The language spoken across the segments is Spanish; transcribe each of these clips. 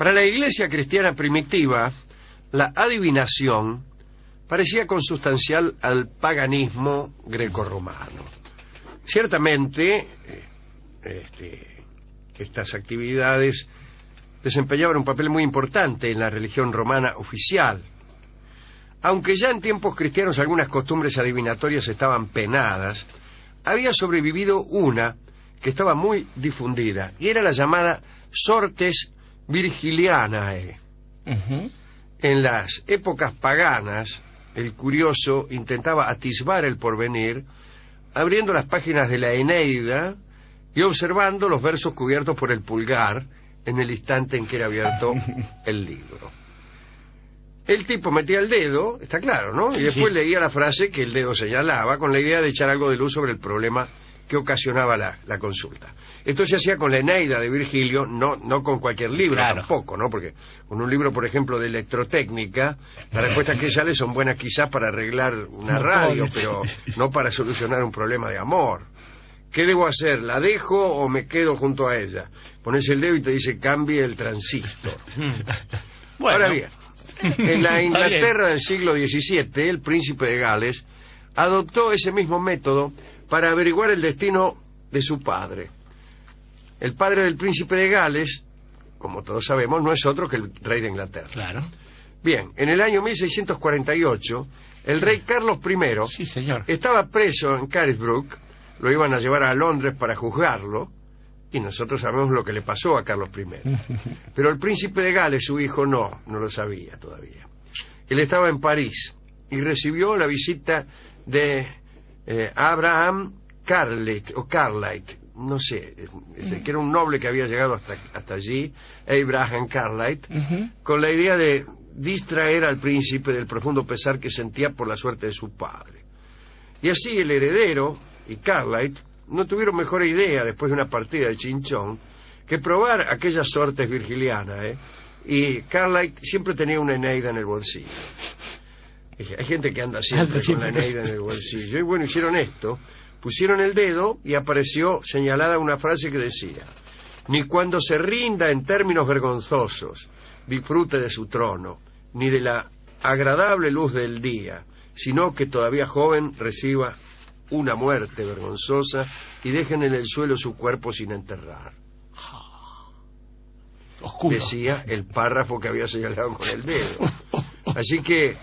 Para la iglesia cristiana primitiva, la adivinación parecía consustancial al paganismo grecorromano. Ciertamente, estas actividades desempeñaban un papel muy importante en la religión romana oficial. Aunque ya en tiempos cristianos algunas costumbres adivinatorias estaban penadas, había sobrevivido una que estaba muy difundida, y era la llamada sortes virgilianae. En las épocas paganas, el curioso intentaba atisbar el porvenir, abriendo las páginas de la Eneida y observando los versos cubiertos por el pulgar en el instante en que era abierto el libro. El tipo metía el dedo, está claro, ¿no? Y después leía la frase que el dedo señalaba, con la idea de echar algo de luz sobre el problema que ocasionaba la consulta. Esto se hacía con la Eneida de Virgilio, no con cualquier libro, tampoco, ¿no? Porque con un libro, por ejemplo, de electrotécnica, las respuestas que salen son buenas quizás para arreglar una radio, pero no para solucionar un problema de amor. ¿Qué debo hacer? ¿La dejo o me quedo junto a ella? Pones el dedo y te dice cambie el transistor. Bueno. Ahora bien, en la Inglaterra del siglo XVII, el príncipe de Gales adoptó ese mismo método para averiguar el destino de su padre. El padre del príncipe de Gales, como todos sabemos, no es otro que el rey de Inglaterra. Claro. Bien, en el año 1648, el rey Carlos I estaba preso en Carisbrooke, lo iban a llevar a Londres para juzgarlo, y nosotros sabemos lo que le pasó a Carlos I. Pero el príncipe de Gales, su hijo, no lo sabía todavía. Él estaba en París y recibió la visita de Abraham Cartwright, no sé, que era un noble que había llegado hasta allí, Abraham Cartwright, con la idea de distraer al príncipe del profundo pesar que sentía por la suerte de su padre. Y así el heredero y Cartwright no tuvieron mejor idea, después de una partida de chinchón, que probar aquellas sortes virgilianas, y Cartwright siempre tenía una Eneida en el bolsillo. Hay gente que anda siempre con la Eneida en el bolsillo. Y bueno, hicieron esto, pusieron el dedo y apareció señalada una frase que decía: ni cuando se rinda en términos vergonzosos disfrute de su trono, ni de la agradable luz del día, sino que todavía joven reciba una muerte vergonzosa y dejen en el suelo su cuerpo sin enterrar. Oscuro. Decía el párrafo que había señalado con el dedo. Así que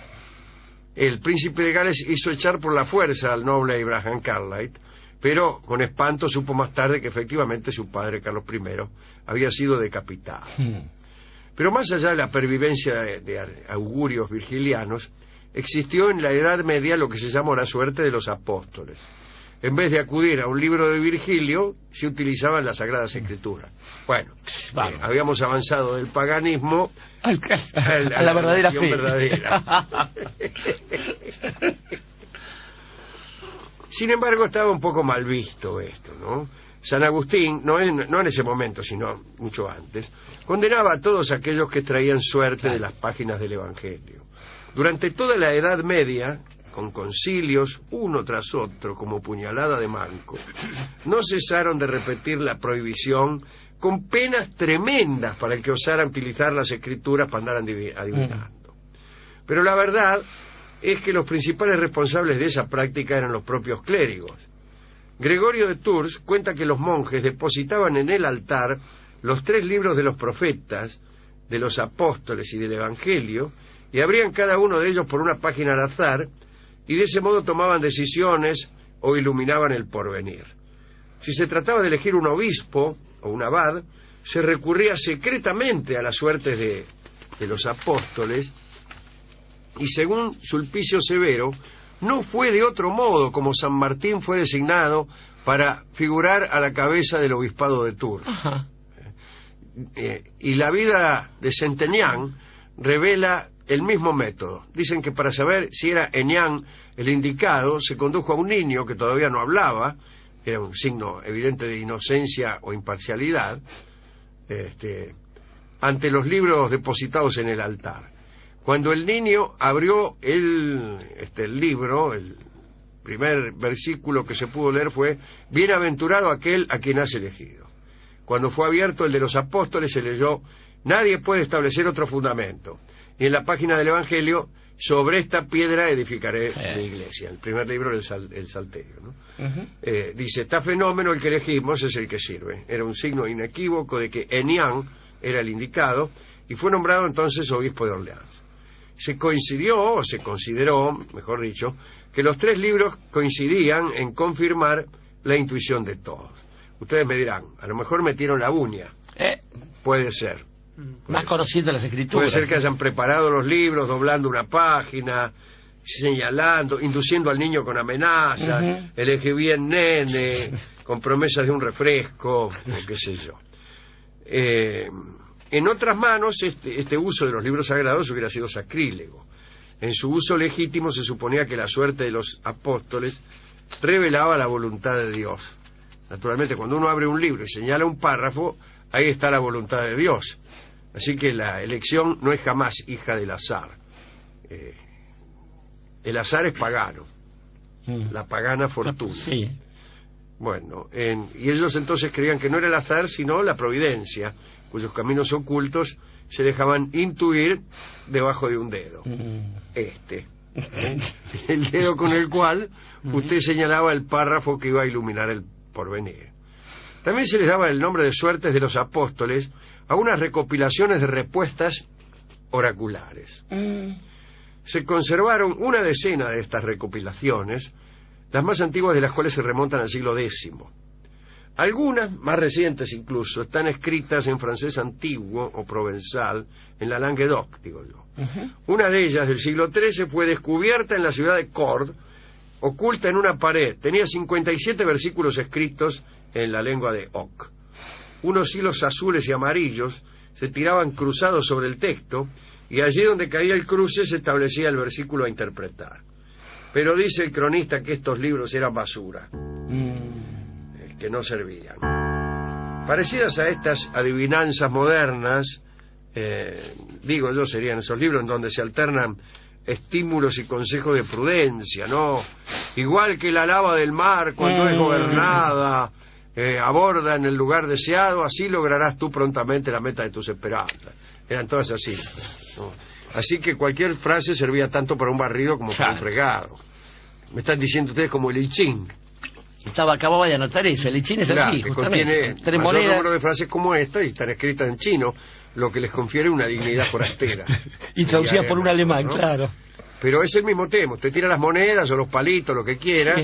el príncipe de Gales hizo echar por la fuerza al noble Abraham Cartwright, pero con espanto supo más tarde que efectivamente su padre, Carlos I, había sido decapitado. Pero más allá de la pervivencia de augurios virgilianos, existió en la Edad Media lo que se llamó la suerte de los apóstoles. En vez de acudir a un libro de Virgilio, se utilizaban las Sagradas Escrituras. Bueno, habíamos avanzado del paganismo a la verdadera fe. Sin embargo, estaba un poco mal visto esto, ¿no? San Agustín, no en ese momento, sino mucho antes, condenaba a todos aquellos que traían suerte de las páginas del Evangelio. Durante toda la Edad Media, con concilios uno tras otro como puñalada de manco, no cesaron de repetir la prohibición con penas tremendas para el que osara utilizar las escrituras para andar adivinando. Pero la verdad es que los principales responsables de esa práctica eran los propios clérigos. Gregorio de Tours cuenta que los monjes depositaban en el altar los 3 libros de los profetas, de los apóstoles y del Evangelio, y abrían cada uno de ellos por una página al azar, y de ese modo tomaban decisiones o iluminaban el porvenir. Si se trataba de elegir un obispo o un abad, se recurría secretamente a las suertes de los apóstoles, y según Sulpicio Severo, no fue de otro modo como San Martín fue designado para figurar a la cabeza del obispado de Tours. Y la vida de Centenian revela el mismo método. Dicen que para saber si era Ennian el indicado, se condujo a un niño que todavía no hablaba, era un signo evidente de inocencia o imparcialidad, ante los libros depositados en el altar. Cuando el niño abrió el libro, el primer versículo que se pudo leer fue: bienaventurado aquel a quien has elegido. Cuando fue abierto el de los apóstoles, se leyó: Nadie puede establecer otro fundamento. Y en la página del Evangelio, sobre esta piedra edificaré mi iglesia. El primer libro, el Salterio, ¿no? Dice, está fenómeno el que elegimos es el que sirve. Era un signo inequívoco de que Enián era el indicado y fue nombrado entonces obispo de Orleans. Se consideró, mejor dicho, que los 3 libros coincidían en confirmar la intuición de todos. Ustedes me dirán, a lo mejor metieron la uña. Puede ser. Más conociendo las escrituras. Puede ser que hayan preparado los libros, doblando una página, señalando, induciendo al niño con amenazas, elegí bien nene, con promesas de un refresco, o qué sé yo. En otras manos, este uso de los libros sagrados hubiera sido sacrílego. En su uso legítimo se suponía que la suerte de los apóstoles revelaba la voluntad de Dios. Naturalmente, cuando uno abre un libro y señala un párrafo, ahí está la voluntad de Dios. Así que la elección no es jamás hija del azar. El azar es pagano, la pagana fortuna. Sí. Bueno, y ellos entonces creían que no era el azar, sino la providencia, cuyos caminos ocultos se dejaban intuir debajo de un dedo. El dedo con el cual usted señalaba el párrafo que iba a iluminar el porvenir. También se les daba el nombre de suertes de los apóstoles a unas recopilaciones de respuestas oraculares. Se conservaron una decena de estas recopilaciones, las más antiguas de las cuales se remontan al siglo X. Algunas, más recientes incluso, están escritas en francés antiguo o provenzal, en la Languedoc, digo yo. Una de ellas, del siglo XIII, fue descubierta en la ciudad de Cordes, oculta en una pared. Tenía 57 versículos escritos en la lengua de Oc. Unos hilos azules y amarillos se tiraban cruzados sobre el texto, y allí donde caía el cruce se establecía el versículo a interpretar. Pero dice el cronista que estos libros eran basura, que no servían. Parecidas a estas adivinanzas modernas, digo yo, serían esos libros en donde se alternan estímulos y consejos de prudencia, ¿no? Igual que la lava del mar cuando es gobernada, aborda en el lugar deseado, así lograrás tú prontamente la meta de tus esperanzas. Eran todas así, ¿no? Así que cualquier frase servía tanto para un barrido como para un fregado. Me están diciendo ustedes como el I Ching. Acababa de anotar eso, el I Ching es así, que justamente. Contiene mayor número de frases como esta y están escritas en chino, lo que les confiere una dignidad forastera. Y traducida por un alemán, ¿no? Claro. Pero es el mismo tema, usted tira las monedas o los palitos, lo que quiera,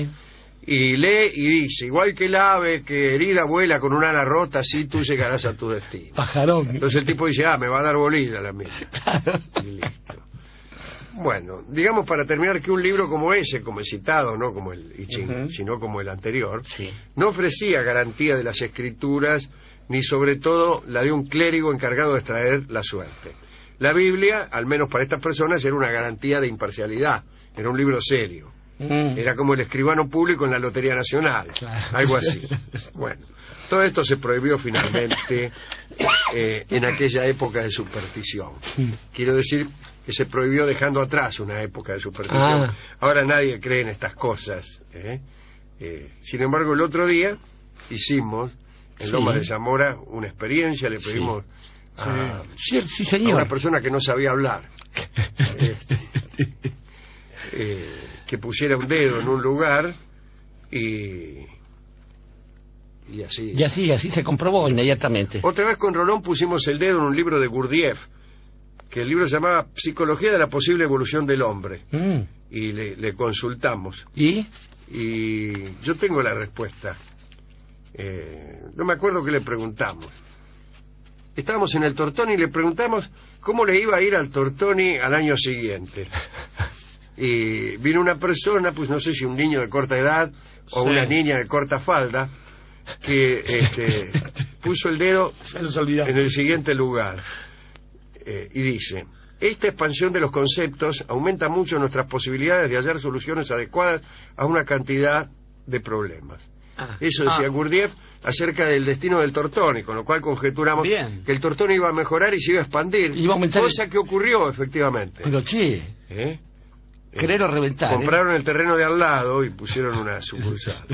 y lee y dice, igual que el ave que herida vuela con un ala rota, así tú llegarás a tu destino. Pajarón. Entonces el tipo dice, me va a dar bolilla la mía. Claro. Y listo. Bueno, digamos para terminar que un libro como ese, como el citado, no como el I Ching, sino como el anterior, no ofrecía garantía de las escrituras, ni sobre todo la de un clérigo encargado de extraer la suerte. La Biblia, al menos para estas personas, era una garantía de imparcialidad, era un libro serio. Era como el escribano público en la Lotería Nacional, algo así. Bueno, todo esto se prohibió finalmente en aquella época de superstición. Quiero decir que se prohibió dejando atrás una época de superstición. Ahora nadie cree en estas cosas. Sin embargo, el otro día hicimos en Loma de Zamora una experiencia, le pedimos a una persona que no sabía hablar que pusiera un dedo en un lugar y así. Y así se comprobó inmediatamente. Otra vez con Rolón pusimos el dedo en un libro de Gurdjieff, que el libro se llamaba Psicología de la posible evolución del hombre. Y le consultamos. ¿Y yo tengo la respuesta. No me acuerdo qué le preguntamos. Estábamos en el Tortoni y le preguntamos cómo le iba a ir al Tortoni al año siguiente. Y vino una persona, pues no sé si un niño de corta edad o una niña de corta falda, que puso el dedo en el siguiente lugar. Y dice, esta expansión de los conceptos aumenta mucho nuestras posibilidades de hallar soluciones adecuadas a una cantidad de problemas. Eso decía Gurdjieff acerca del destino del Tortoni, con lo cual conjeturamos que el Tortoni iba a mejorar y se iba a expandir, cosa que ocurrió efectivamente. Pero querer o reventar. Compraron el terreno de al lado y pusieron una sucursal.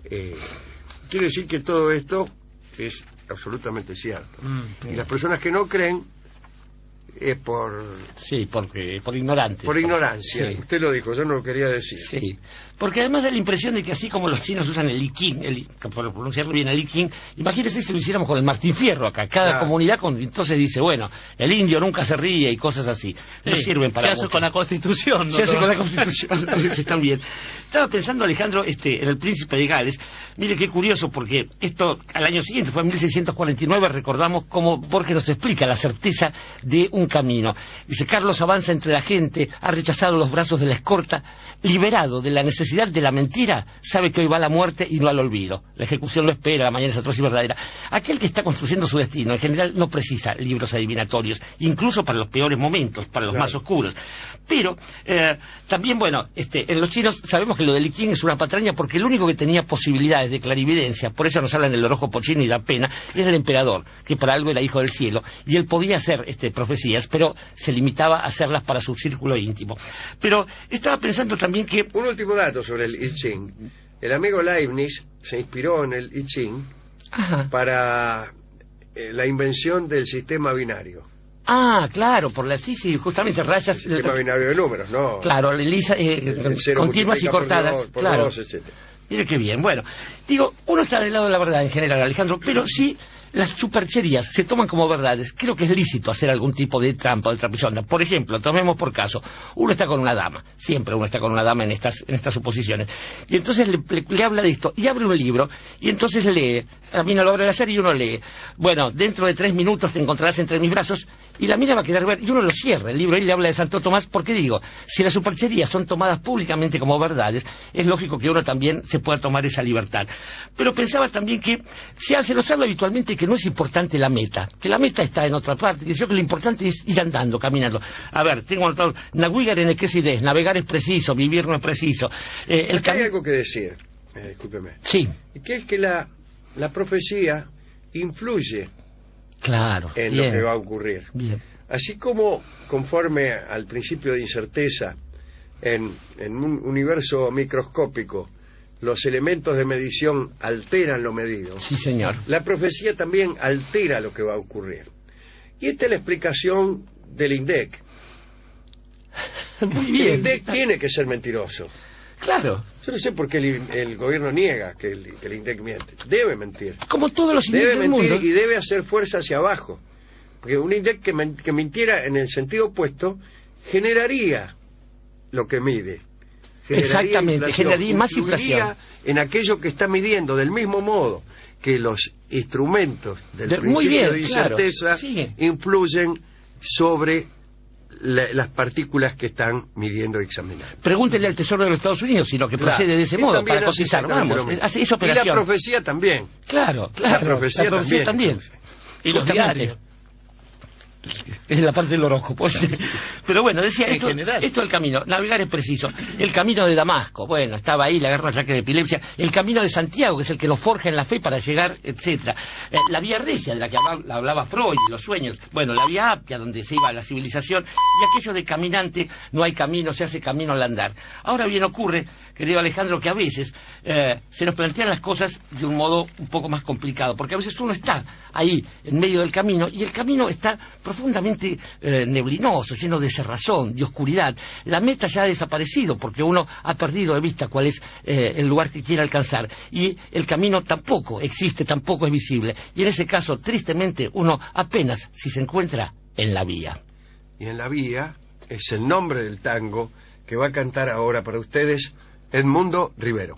Quiere decir que todo esto es absolutamente cierto. Y las personas que no creen es por... Sí, porque por ignorante. Por ignorancia. Sí. Usted lo dijo, yo no lo quería decir. Sí, porque además da la impresión de que así como los chinos usan el I Ching, por pronunciarlo bien, el I Ching, imagínese si lo hiciéramos con el Martín Fierro acá. Cada comunidad entonces dice, bueno, el indio nunca se ríe y cosas así. No sirven para mucho. Se hace con la Constitución. Se hace con la Constitución, están bien. Estaba pensando, Alejandro, en el príncipe de Gales. Mire qué curioso, porque esto al año siguiente, fue en 1649, recordamos cómo Borges nos explica la certeza de un camino. Dice, Carlos avanza entre la gente, ha rechazado los brazos de la escorta, liberado de la necesidad de la mentira, sabe que hoy va a la muerte y no al olvido. La ejecución lo espera, la mañana es atroz y verdadera. Aquel que está construyendo su destino, en general, no precisa libros adivinatorios, incluso para los peores momentos, para los más oscuros. Pero, también, bueno, en los chinos sabemos que lo del I Ching es una patraña porque el único que tenía posibilidades de clarividencia, por eso nos hablan del horóscopo chino y da pena, era el emperador, que por algo era hijo del cielo, y él podía hacer profecías, pero se limitaba a hacerlas para su círculo íntimo. Pero estaba pensando también que... Un último dato sobre el I Ching. El amigo Leibniz se inspiró en el I Ching para la invención del sistema binario. Ah, claro, sí, justamente rayas... El sistema binario de números, ¿no? Claro, continuas y cortadas, por claro. Dos, etc. Mire qué bien. Bueno, digo, uno está del lado de la verdad en general, Alejandro, pero sí las supercherías se toman como verdades. Creo que es lícito hacer algún tipo de trampa o de trapisonda. Por ejemplo, tomemos por caso, uno está con una dama, siempre uno está con una dama en estas suposiciones, y entonces le habla de esto, y abre un libro, y entonces lee, la mina lo abre al azar y uno lee, bueno, dentro de 3 minutos te encontrarás entre mis brazos, y la mina va a querer ver, y uno lo cierra el libro y le habla de Santo Tomás, porque digo, si las supercherías son tomadas públicamente como verdades, es lógico que uno también se pueda tomar esa libertad. Pero pensaba también que se nos habla habitualmente que no es importante la meta, que la meta está en otra parte, que yo creo que lo importante es ir andando, caminando. A ver, tengo anotado, navegar en equesidez, navegar es preciso, vivir no es preciso. Acá hay algo que decir, discúlpeme. Sí. Que es que la profecía influye en bien, lo que va a ocurrir. Bien. Así como, conforme al principio de incerteza, en un universo microscópico, los elementos de medición alteran lo medido. Sí, señor. La profecía también altera lo que va a ocurrir. Y esta es la explicación del INDEC. Muy bien. El INDEC tiene que ser mentiroso. Claro. Yo no sé por qué el gobierno niega que el INDEC miente. Debe mentir. Como todos los INDEC del mundo. Debe mentir y debe hacer fuerza hacia abajo. Porque un INDEC que mintiera en el sentido opuesto generaría lo que mide. Exactamente, generaría más inflación. En aquello que está midiendo, del mismo modo que los instrumentos del principio de incerteza influyen sobre las partículas que están midiendo y examinando. Pregúntenle al Tesoro de los Estados Unidos si lo que procede de ese modo para cotizar. Vamos, hace esa operación. Y la profecía también. Claro. La profecía también. Y los diarios. Es la parte del horóscopo. Pero bueno, decía esto del camino. Navegar es preciso. El camino de Damasco, bueno, estaba ahí, le agarró un ataque de epilepsia. El camino de Santiago, que es el que nos forja en la fe para llegar, etcétera. La vía regia, de la que hablaba Freud, los sueños. Bueno, la vía Apia, donde se iba a la civilización. Y aquello de caminante, no hay camino, se hace camino al andar. Ahora bien ocurre, querido Alejandro, que a veces se nos plantean las cosas de un modo un poco más complicado. Porque a veces uno está ahí, en medio del camino, y el camino está profundamente neblinoso, lleno de cerrazón, de oscuridad. La meta ya ha desaparecido porque uno ha perdido de vista cuál es el lugar que quiere alcanzar, y el camino tampoco existe, tampoco es visible, y en ese caso, tristemente, uno apenas si se encuentra en la vía. Y en la vía es el nombre del tango que va a cantar ahora para ustedes Edmundo Rivero.